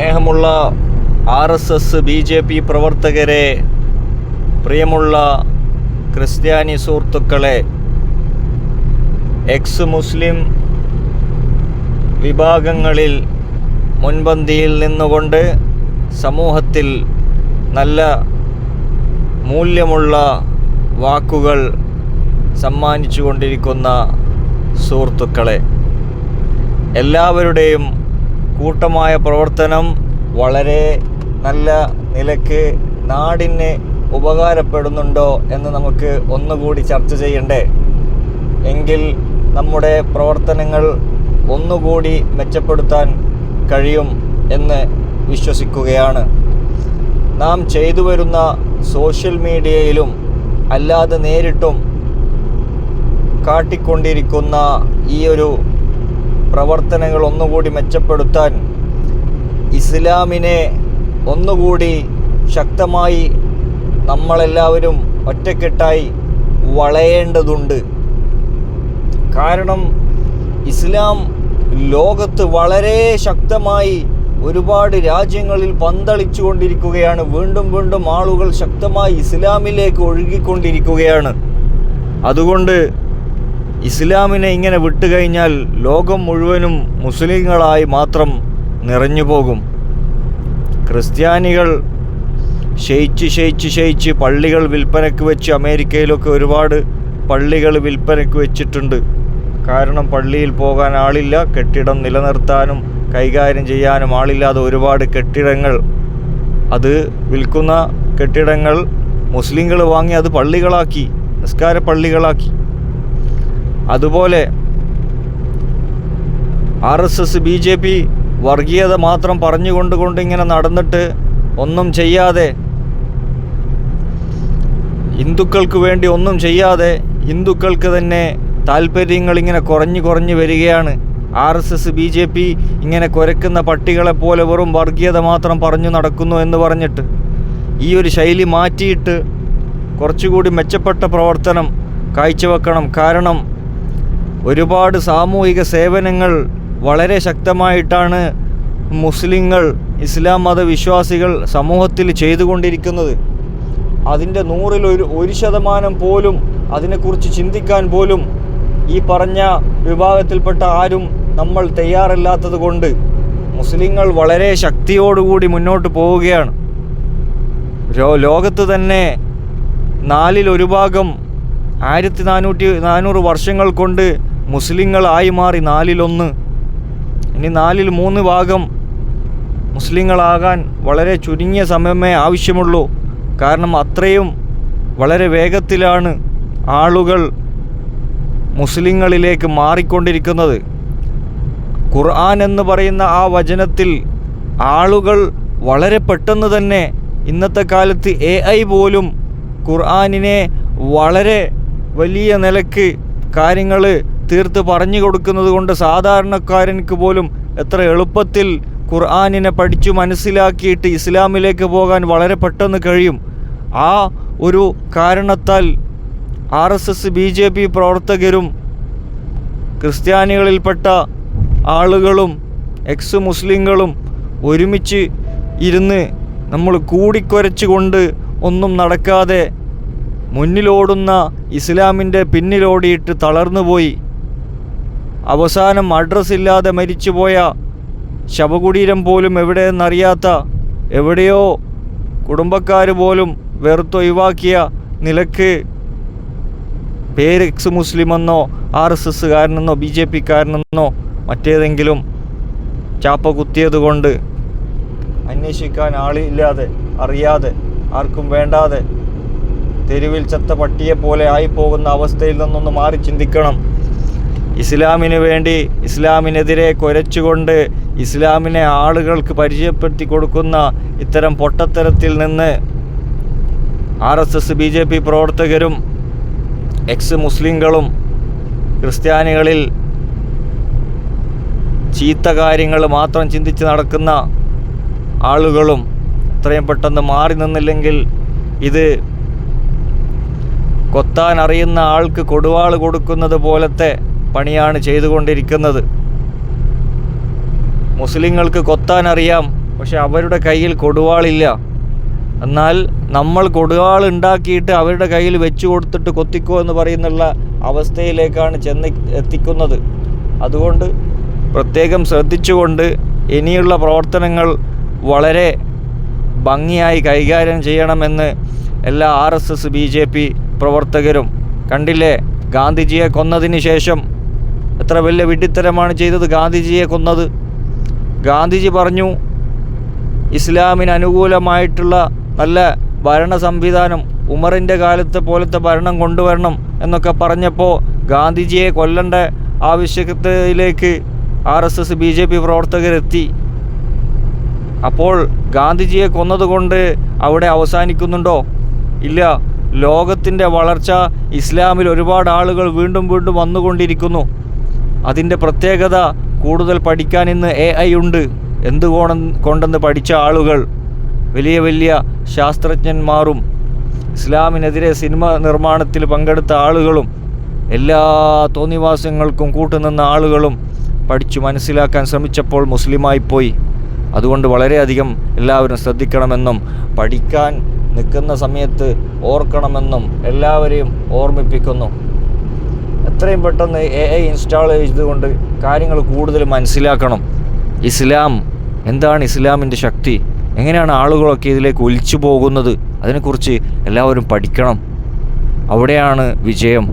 സ്നേഹമുള്ള RSS BJP പ്രവർത്തകരെ, പ്രിയമുള്ള ക്രിസ്ത്യാനി സുഹൃത്തുക്കളെ, എക്സ് മുസ്ലിം വിഭാഗങ്ങളിൽ മുൻപന്തിയിൽ നിന്നുകൊണ്ട് സമൂഹത്തിൽ നല്ല മൂല്യമുള്ള വാക്കുകൾ സമ്മാനിച്ചു കൊണ്ടിരിക്കുന്ന സുഹൃത്തുക്കളെ, എല്ലാവരുടെയും കൂട്ടമായ പ്രവർത്തനം വളരെ നല്ല നിലക്ക് നാടിന് ഉപകാരപ്പെടുന്നുണ്ടോ എന്ന് നമുക്ക് ഒന്നുകൂടി ചർച്ച ചെയ്യണ്ടേ? എങ്കിൽ നമ്മുടെ പ്രവർത്തനങ്ങൾ ഒന്നുകൂടി മെച്ചപ്പെടുത്താൻ കഴിയും എന്ന് വിശ്വസിക്കുകയാണ്. നാം ചെയ്തു വരുന്ന സോഷ്യൽ മീഡിയയിലും അല്ലാതെ നേരിട്ടും കാട്ടിക്കൊണ്ടിരിക്കുന്ന ഈ ഒരു പ്രവർത്തനങ്ങൾ ഒന്നുകൂടി മെച്ചപ്പെടുത്താൻ ഇസ്ലാമിനെ ഒന്നുകൂടി ശക്തമായി നമ്മളെല്ലാവരും ഒറ്റക്കെട്ടായി വളയേണ്ടതുണ്ട്. കാരണം ഇസ്ലാം ലോകത്ത് വളരെ ശക്തമായി ഒരുപാട് രാജ്യങ്ങളിൽ പന്തളിച്ചു കൊണ്ടിരിക്കുകയാണ്. വീണ്ടും വീണ്ടും ആളുകൾ ശക്തമായി ഇസ്ലാമിലേക്ക് ഒഴുകിക്കൊണ്ടിരിക്കുകയാണ്. അതുകൊണ്ട് ഇസ്ലാമിനെ ഇങ്ങനെ വിട്ടുകഴിഞ്ഞാൽ ലോകം മുഴുവനും മുസ്ലിങ്ങളായി മാത്രം നിറഞ്ഞു പോകും. ക്രിസ്ത്യാനികൾ ക്ഷയിച്ച് പള്ളികൾ വിൽപ്പനയ്ക്ക് വെച്ച് അമേരിക്കയിലൊക്കെ ഒരുപാട് പള്ളികൾ വിൽപ്പനയ്ക്ക് വെച്ചിട്ടുണ്ട്. കാരണം പള്ളിയിൽ പോകാൻ ആളില്ല, കെട്ടിടം നിലനിർത്താനും കൈകാര്യം ചെയ്യാനും ആളില്ലാതെ ഒരുപാട് കെട്ടിടങ്ങൾ, അത് വിൽക്കുന്ന കെട്ടിടങ്ങൾ മുസ്ലിങ്ങൾ വാങ്ങി അത് പള്ളികളാക്കി, നിസ്കാര പള്ളികളാക്കി. അതുപോലെ RSS BJP വർഗീയത മാത്രം പറഞ്ഞുകൊണ്ട് ഇങ്ങനെ നടന്നിട്ട് ഒന്നും ചെയ്യാതെ, ഹിന്ദുക്കൾക്ക് വേണ്ടി ഒന്നും ചെയ്യാതെ ഹിന്ദുക്കൾക്ക് തന്നെ താല്പര്യങ്ങൾ ഇങ്ങനെ കുറഞ്ഞു വരികയാണ്. RSS BJP ഇങ്ങനെ കുരക്കുന്ന പട്ടികളെപ്പോലെ വെറും വർഗീയത മാത്രം പറഞ്ഞു നടക്കുന്നു എന്ന് പറഞ്ഞിട്ട് ഈ ഒരു ശൈലി മാറ്റിയിട്ട് കുറച്ചുകൂടി മെച്ചപ്പെട്ട പ്രവർത്തനം കാഴ്ചവെക്കണം. കാരണം ഒരുപാട് സാമൂഹിക സേവനങ്ങൾ വളരെ ശക്തമായിട്ടാണ് മുസ്ലിങ്ങൾ, ഇസ്ലാം മതവിശ്വാസികൾ സമൂഹത്തിൽ ചെയ്തുകൊണ്ടിരിക്കുന്നത്. അതിൻ്റെ 100% പോലും അതിനെക്കുറിച്ച് ചിന്തിക്കാൻ പോലും ഈ പറഞ്ഞ വിഭാഗത്തിൽപ്പെട്ട ആരും നമ്മൾ തയ്യാറല്ലാത്തത് കൊണ്ട് മുസ്ലിങ്ങൾ വളരെ ശക്തിയോടുകൂടി മുന്നോട്ട് പോവുകയാണ്. ലോകത്ത് തന്നെ 1/4 ഭാഗം 1400 വർഷങ്ങൾ കൊണ്ട് മുസ്ലിങ്ങളായി മാറി. 1/4. ഇനി 3 ഭാഗം മുസ്ലിങ്ങളാകാൻ വളരെ ചുരുങ്ങിയ സമയമേ ആവശ്യമുള്ളൂ. കാരണം അത്രയും വളരെ വേഗത്തിലാണ് ആളുകൾ മുസ്ലിങ്ങളിലേക്ക് മാറിക്കൊണ്ടിരിക്കുന്നത്. ഖുർആൻ എന്ന് പറയുന്ന ആ വചനത്തിൽ ആളുകൾ വളരെ പെട്ടെന്ന് തന്നെ, ഇന്നത്തെ കാലത്ത് AI പോലും ഖുർആനിനെ വളരെ വലിയ നിലക്ക് കാര്യങ്ങൾ തീർത്ത് പറഞ്ഞു കൊടുക്കുന്നത് കൊണ്ട് സാധാരണക്കാരനക്ക് പോലും എത്ര എളുപ്പത്തിൽ ഖുർആനിനെ പഠിച്ചു മനസ്സിലാക്കിയിട്ട് ഇസ്ലാമിലേക്ക് പോകാൻ വളരെ പെട്ടെന്ന് കഴിയും. ആ ഒരു കാരണത്താൽ RSS BJP പ്രവർത്തകരും ക്രിസ്ത്യാനികളിൽപ്പെട്ട ആളുകളും എക്സ് മുസ്ലിങ്ങളും ഒരുമിച്ച് ഇരുന്ന് നമ്മൾ കൂടിക്കുരച്ചുകൊണ്ട് ഒന്നും നടക്കാതെ മുന്നിലോടുന്ന ഇസ്ലാമിൻ്റെ പിന്നിലോടിയിട്ട് തളർന്നുപോയി. അവസാനം അഡ്രസ് ഇല്ലാതെ മരിച്ചുപോയ ശവകുടീരം പോലും എവിടെയെന്നറിയാത്ത, എവിടെയോ കുടുംബക്കാർ പോലും വെറുത്തൊഴിവാക്കിയ നിലക്ക് പേര് എക്സ് മുസ്ലിമെന്നോ RSS കാരനെന്നോ BJP കാരനെന്നോ മറ്റേതെങ്കിലും ചാപ്പ കുത്തിയത് കൊണ്ട് അന്വേഷിക്കാൻ ആളില്ലാതെ, അറിയാതെ, ആർക്കും വേണ്ടാതെ തെരുവിൽ ചത്ത പട്ടിയെ പോലെ ആയിപ്പോകുന്ന അവസ്ഥയിൽ നിന്നൊന്ന് മാറി ചിന്തിക്കണം. ഇസ്ലാമിന് വേണ്ടി, ഇസ്ലാമിനെതിരെ കുരച്ചുകൊണ്ട് ഇസ്ലാമിനെ ആളുകൾക്ക് പരിചയപ്പെടുത്തി കൊടുക്കുന്ന ഇത്തരം പൊട്ടത്തരത്തിൽ നിന്ന് RSS BJP പ്രവർത്തകരും എക്സ് മുസ്ലിങ്ങളും ക്രിസ്ത്യാനികളിൽ ചീത്ത കാര്യങ്ങൾ മാത്രം ചിന്തിച്ച് നടക്കുന്ന ആളുകളും എത്രയും പെട്ടെന്ന് മാറി നിന്നില്ലെങ്കിൽ ഇത് കൊത്താൻ അറിയുന്ന ആൾക്ക് കൊടുവാൾ കൊടുക്കുന്നത് പോലത്തെ പണിയാണ് ചെയ്തുകൊണ്ടിരിക്കുന്നത്. മുസ്ലിങ്ങൾക്ക് കൊത്താൻ അറിയാം, പക്ഷെ അവരുടെ കയ്യിൽ കൊടുവാളില്ല. എന്നാൽ നമ്മൾ കൊടുവാൾ ഉണ്ടാക്കിയിട്ട് അവരുടെ കയ്യിൽ വെച്ചു കൊടുത്തിട്ട് കൊത്തിക്കോ എന്ന് പറയുന്നുള്ള അവസ്ഥയിലേക്കാണ് എത്തിക്കുന്നത്. അതുകൊണ്ട് പ്രത്യേകം ശ്രദ്ധിച്ചുകൊണ്ട് ഇനിയുള്ള പ്രവർത്തനങ്ങൾ വളരെ ഭംഗിയായി കൈകാര്യം ചെയ്യണമെന്ന് എല്ലാ RSS BJP പ്രവർത്തകരും കണ്ടില്ലേ. ഗാന്ധിജിയെ കൊന്നതിന് ശേഷം എത്ര വലിയ വിഡ്ഢിത്തരമാണ് ചെയ്തത്. ഗാന്ധിജിയെ കൊന്നത്. ഗാന്ധിജി പറഞ്ഞു ഇസ്ലാമിന് അനുകൂലമായിട്ടുള്ള നല്ല ഭരണ സംവിധാനം ഉമറിൻ്റെ കാലത്തെ പോലത്തെ ഭരണം കൊണ്ടുവരണം എന്നൊക്കെ പറഞ്ഞപ്പോൾ ഗാന്ധിജിയെ കൊല്ലേണ്ട ആവശ്യകതയിലേക്ക് RSS BJP പ്രവർത്തകരെത്തി. അപ്പോൾ ഗാന്ധിജിയെ കൊന്നതുകൊണ്ട് അവിടെ അവസാനിക്കുന്നുണ്ടോ? ഇല്ല. ലോകത്തിൻ്റെ വളർച്ച ഇസ്ലാമിൽ ഒരുപാട് ആളുകൾ വീണ്ടും വീണ്ടും വന്നുകൊണ്ടിരിക്കുന്നു. അതിൻ്റെ പ്രത്യേകത കൂടുതൽ പഠിക്കാൻ ഇന്ന് AI ഉണ്ട്. എന്തുകൊണ്ടെന്ന് പഠിച്ച ആളുകൾ വലിയ വലിയ ശാസ്ത്രജ്ഞന്മാരും ഇസ്ലാമിനെതിരെ സിനിമ നിർമ്മാണത്തിൽ പങ്കെടുത്ത ആളുകളും എല്ലാ തോന്നിവാസങ്ങൾക്കും കൂട്ടുനിന്ന ആളുകളും പഠിച്ചു മനസ്സിലാക്കാൻ ശ്രമിച്ചപ്പോൾ മുസ്ലിമായിപ്പോയി. അതുകൊണ്ട് വളരെയധികം എല്ലാവരും ശ്രദ്ധിക്കണമെന്നും പഠിക്കാൻ നിൽക്കുന്ന സമയത്ത് ഓർക്കണമെന്നും എല്ലാവരെയും ഓർമ്മിപ്പിക്കുന്നു. എത്രയും പെട്ടെന്ന് AI ഇൻസ്റ്റാൾ ചെയ്തുകൊണ്ട് കാര്യങ്ങൾ കൂടുതൽ മനസ്സിലാക്കണം. ഇസ്ലാം എന്താണ്, ഇസ്ലാമിൻ്റെ ശക്തി, എങ്ങനെയാണ് ആളുകളൊക്കെ ഇതിലേക്ക് ഒലിച്ചു പോകുന്നത്, അതിനെക്കുറിച്ച് എല്ലാവരും പഠിക്കണം. അവിടെയാണ് വിജയം.